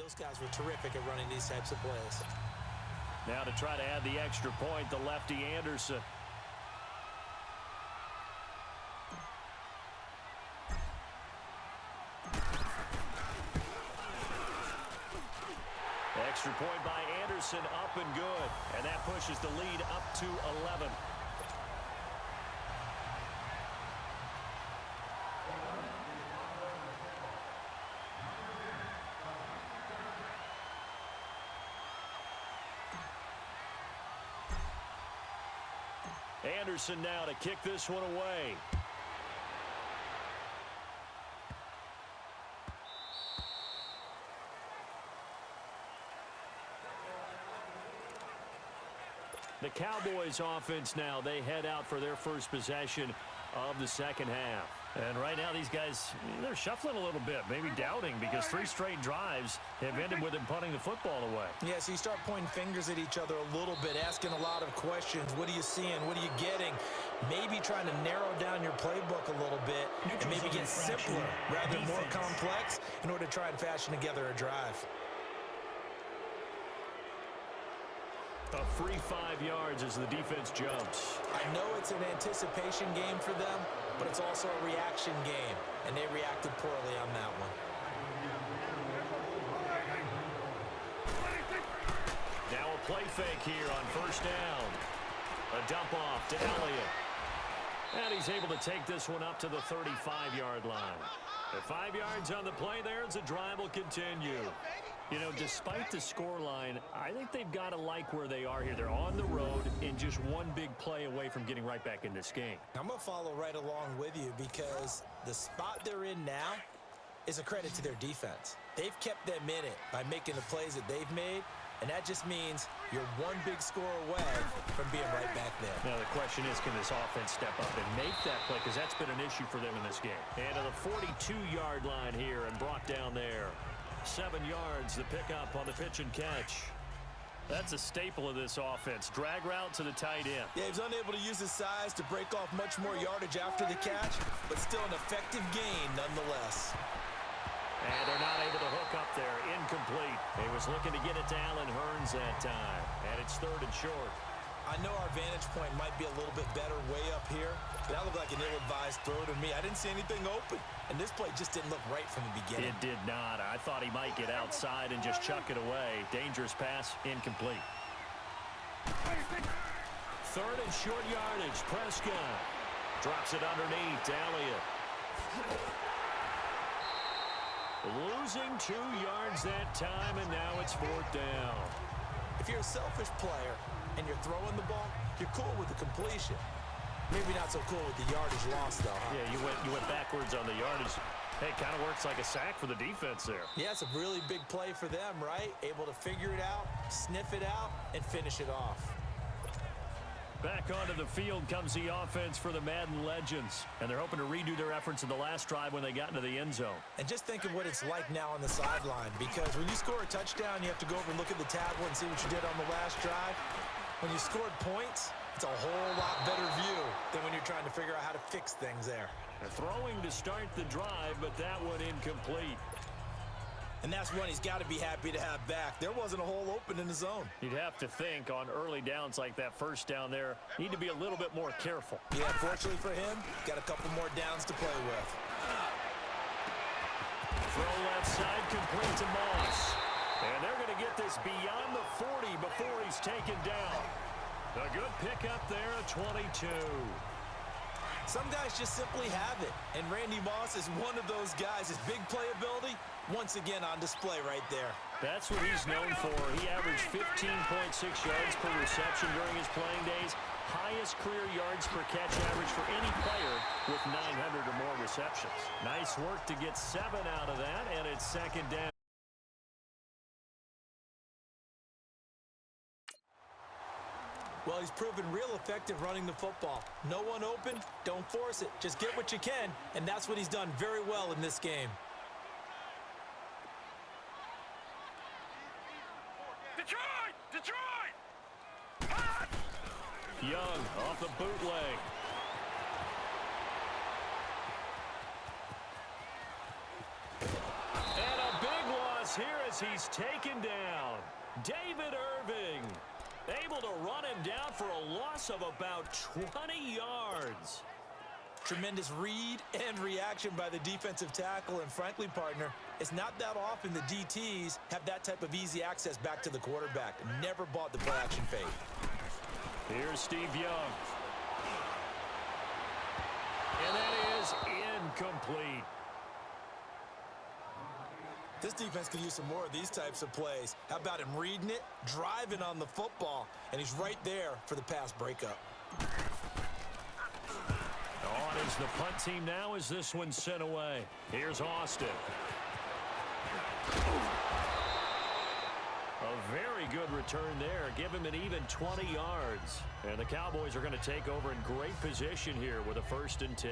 those guys were terrific at running these types of plays. Now to try to add the extra point, the lefty Anderson. Extra point by Anderson, up and good. And that pushes the lead up to 11. Anderson now to kick this one away. The Cowboys offense now, they head out for their first possession of the second half. And right now these guys, they're shuffling a little bit, maybe doubting, because 3 straight drives have ended with them punting the football away. Yeah, so you start pointing fingers at each other a little bit, asking a lot of questions. What are you seeing? What are you getting? Maybe trying to narrow down your playbook a little bit and maybe get simpler rather than more complex in order to try and fashion together a drive. A free 5 yards as the defense jumps. I know it's an anticipation game for them, but it's also a reaction game, and they reacted poorly on that one. Now a play fake here on first down. A dump off to Elliott. And he's able to take this one up to the 35-yard line. At 5 yards on the play there as the drive will continue. You know, despite the scoreline, I think they've got to like where they are here. They're on the road and just one big play away from getting right back in this game. I'm going to follow right along with you because the spot they're in now is a credit to their defense. They've kept them in it by making the plays that they've made, and that just means you're one big score away from being right back there. Now the question is, can this offense step up and make that play? Because that's been an issue for them in this game. And to the 42-yard line here and brought down there. 7 yards, the pickup on the pitch and catch. That's a staple of this offense. Drag route to the tight end. Yeah, he's unable to use his size to break off much more yardage after the catch, but still an effective gain nonetheless. And they're not able to hook up there. Incomplete. He was looking to get it to Allen Hurns that time. And it's 3rd and short. I know our vantage point might be a little bit better way up here, but that looked like an ill-advised throw to me. I didn't see anything open, and this play just didn't look right from the beginning. It did not. I thought he might get outside and just chuck it away. Dangerous pass, incomplete. 3rd and short yardage. Prescott drops it underneath to Elliott. Losing 2 yards that time, and now it's 4th down. If you're a selfish player and you're throwing the ball, you're cool with the completion. Maybe not so cool with the yardage loss, though, huh? Yeah, you went backwards on the yardage. Hey, kind of works like a sack for the defense there. Yeah, it's a really big play for them, right? Able to figure it out, sniff it out, and finish it off. Back onto the field comes the offense for the Madden Legends. And they're hoping to redo their efforts in the last drive when they got into the end zone. And just think of what it's like now on the sideline, because when you score a touchdown, you have to go over and look at the tablet and see what you did on the last drive. When you scored points, it's a whole lot better view than when you're trying to figure out how to fix things there. They're throwing to start the drive, but that one incomplete. And that's one he's got to be happy to have back. There wasn't a hole open in the zone. You'd have to think on early downs like that first down there, need to be a little bit more careful. Yeah, fortunately for him, got a couple more downs to play with. Throw left side, complete to Moss. And they're going to get this beyond the 40 before he's taken down. A good pickup there at 22. Some guys just simply have it, and Randy Moss is one of those guys. His big playability, once again on display right there. That's what he's known for. He averaged 15.6 yards per reception during his playing days. Highest career yards per catch average for any player with 900 or more receptions. Nice work to get 7 out of that, and it's 2nd down. Well, he's proven real effective running the football. No one open, don't force it. Just get what you can, and that's what he's done very well in this game. Detroit! Detroit! Young off the bootleg. And a big loss is here as he's taken down. David Irving able to run him down for a loss of about 20 yards. Tremendous read and reaction by the defensive tackle, and frankly, partner, it's not that often the DTs have that type of easy access back to the quarterback. Never bought the play action fake. Here's Steve Young. And that is incomplete. This defense could use some more of these types of plays. How about him reading it, driving on the football, and he's right there for the pass breakup. On is the punt team now as this one's sent away. Here's Austin. A very good return there. Give him an even 20 yards. And the Cowboys are going to take over in great position here with a 1st and 10.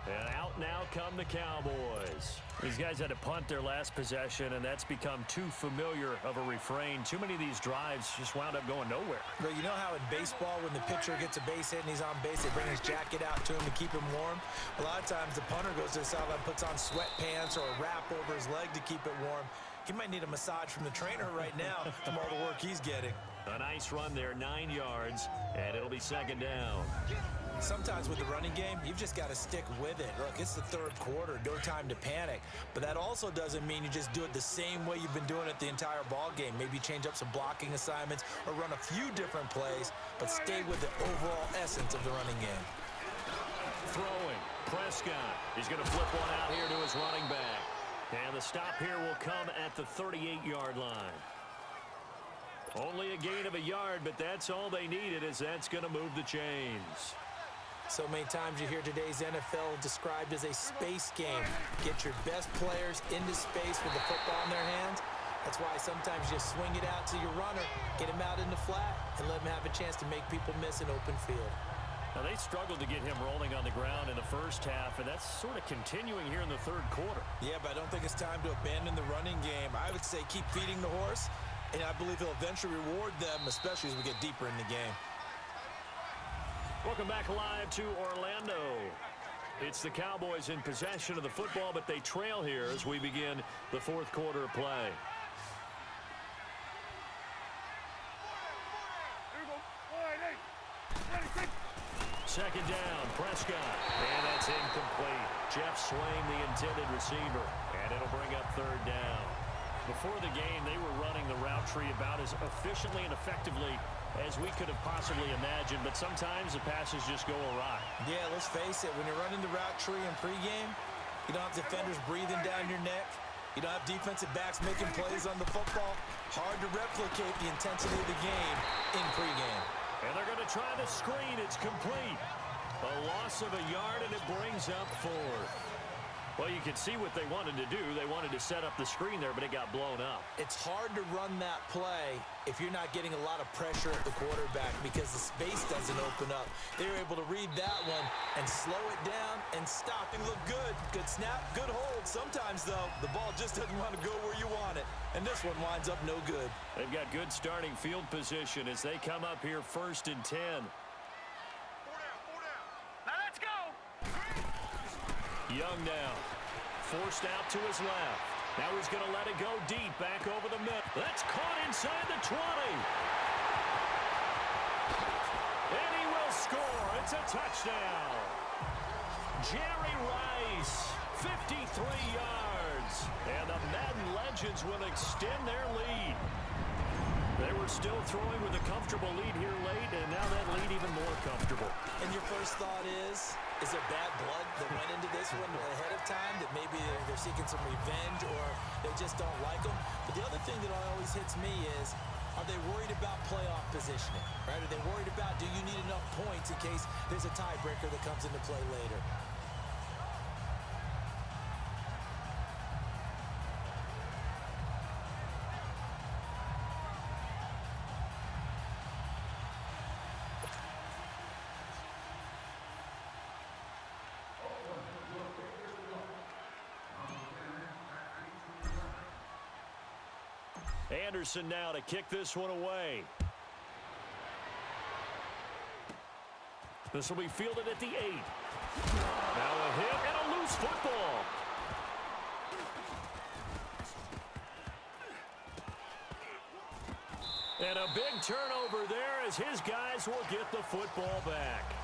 And out now come the Cowboys. These guys had to punt their last possession, and that's become too familiar of a refrain. Too many of these drives just wound up going nowhere. But you know how in baseball, when the pitcher gets a base hit and he's on base, they bring his jacket out to him to keep him warm? A lot of times the punter goes to the sideline, puts on sweatpants or a wrap over his leg to keep it warm. He might need a massage from the trainer right now from all the work he's getting. A nice run there, 9 yards, and it'll be 2nd down. Sometimes with the running game, you've just got to stick with it. Look, it's the 3rd quarter, no time to panic. But that also doesn't mean you just do it the same way you've been doing it the entire ball game. Maybe change up some blocking assignments or run a few different plays, but stay with the overall essence of the running game. Throwing, Prescott. He's going to flip one out here to his running back. And the stop here will come at the 38-yard line. Only a gain of a yard, but that's all they needed, as that's going to move the chains. So many times you hear today's NFL described as a space game. Get your best players into space with the football in their hands. That's why sometimes you just swing it out to your runner, get him out in the flat, and let him have a chance to make people miss an open field. Now, they struggled to get him rolling on the ground in the first half, and that's sort of continuing here in the 3rd quarter. Yeah, but I don't think it's time to abandon the running game. I would say keep feeding the horse, and I believe he'll eventually reward them, especially as we get deeper in the game. Welcome back live to Orlando. It's the Cowboys in possession of the football, but they trail here as we begin the 4th quarter of play. Second down, Prescott. And that's incomplete. Jeff Swain, the intended receiver. And it'll bring up 3rd down. Before the game, they were running the route tree about as efficiently and effectively as we could have possibly imagined, but sometimes the passes just go awry. Yeah, let's face it, when you're running the route tree in pregame, you don't have defenders breathing down your neck. You don't have defensive backs making plays on the football. Hard to replicate the intensity of the game in pregame. And they're going to try the screen. It's complete. A loss of a yard, and it brings up 4th. Well, you can see what they wanted to do. They wanted to set up the screen there, but it got blown up. It's hard to run that play if you're not getting a lot of pressure at the quarterback because the space doesn't open up. They were able to read that one and slow it down and stop. It looked good. Good snap, good hold. Sometimes, though, the ball just doesn't want to go where you want it. And this one winds up no good. They've got good starting field position as they come up here 1st and 10. 4 down. Now let's go. Young now. Forced out to his left. Now he's going to let it go deep back over the middle. That's caught inside the 20. And he will score. It's a touchdown. Jerry Rice, 53 yards. And the Madden Legends will extend their lead. They were still throwing with a comfortable lead here late, and now that lead even more comfortable. And your first thought is there bad blood that went into this one ahead of time, that maybe they're seeking some revenge or they just don't like them? But the other thing that always hits me is, are they worried about playoff positioning? Right? Are they worried about, do you need enough points in case there's a tiebreaker that comes into play later? Anderson now to kick this one away. This will be fielded at the 8. Now a hit and a loose football. And a big turnover there as his guys will get the football back.